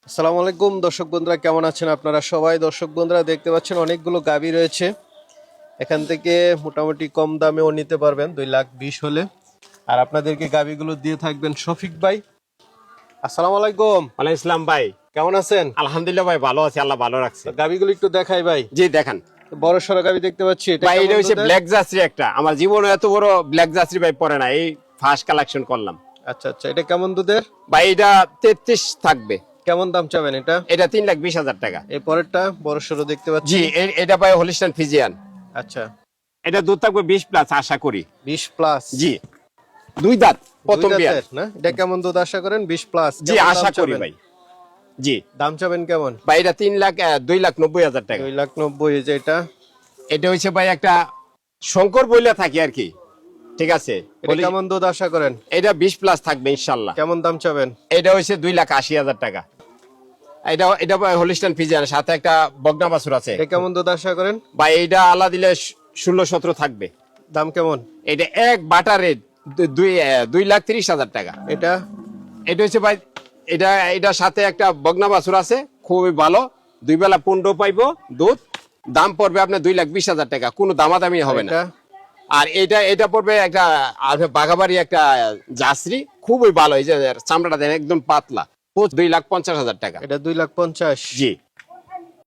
আসসালামু আলাইকুম দর্শক বন্ধুরা, কেমন আছেন আপনারা সবাই? দর্শক বন্ধুরা, দেখতে পাচ্ছেন অনেকগুলো গাভী রয়েছে। এখান থেকে মোটামুটি কম দামেও নিতে পারবেন 2,20,000 হলে। আর আপনাদেরকে গাভীগুলো দিয়ে থাকবেন শফিক ভাই। আসসালামু আলাইকুম। ওয়ালাইকুম ইসলাম ভাই, কেমন আছেন? আলহামদুলিল্লাহ ভাই, ভালো আছি, আল্লাহ ভালো রাখছে। গাভীগুলো একটু দেখাই ভাই। জি দেখান বড় সড়ো গাভী দেখতে পাচ্ছি, এটা ভাই। এটা কেমন হচ্ছে দুধের? ব্ল্যাক জার্সি একটা, আমার জীবনে এত বড় ব্ল্যাক জার্সি ভাই পরে না, এই ফার্স্ট কালেকশন করলাম আচ্ছা আচ্ছা, এটা কেমন দুধের? ভাই। এটা 33 থাকবে। কেমন দাম চাবেন এটা? এটা 3,20,000 টাকা। এই পরেরটা বড় সড়ো দেখতে পাচ্ছি। জি, এটা ভাই হলিস্টান ফিজিয়ান। আচ্ছা, এটা দুধ থাকবে 20 প্লাস আশা করি। 20 প্লাস। জি, দুই দাঁত প্রথম বিয়ার। না, এটা কেমন দুধ আশা করেন? 20 প্লাস। জি আশা করি ভাই। জি দাম চাবেন কেমন? ভাই, এটা 2,90,000 টাকা। 2,90,000। এই যে এটা এটা হচ্ছে ভাই একটা শঙ্কর বইলা থাকি আর কি, ঠিক আছে। এটা কেমন দুধ আশা করেন? এটা 20 প্লাস থাকবে ইনশাল্লাহ। কেমন দাম চাবেন? এটা হচ্ছে 2,80,000 টাকা। এটা হলিস্টান ফিজিয়ান, সাথে একটা বগনা বাছুর আছে। এটা কেমন দুধ আশা করেন? ভাই এইটা আল্লাহ দিলে 16-17 থাকবে। দাম কেমন? এটা এক বাটা রেট 2,30,000 টাকা। এটা এটা হচ্ছে ভাই, এটার সাথে একটা বগনা বাছুর আছে, খুবই ভালো। 2 বেলা 15 পাইবো দুধ। দাম পড়বে আপনার 2,20,000 টাকা, কোনো দামাদামি হবে না। এটা আর এটা পড়বে একটা বাঘাবাড়ি একটা জার্সি, খুবই ভালো। এই যে চামড়াটা দেন একদম পাতলা, 2,50,000 টাকা। এটা 2,50,000। জি।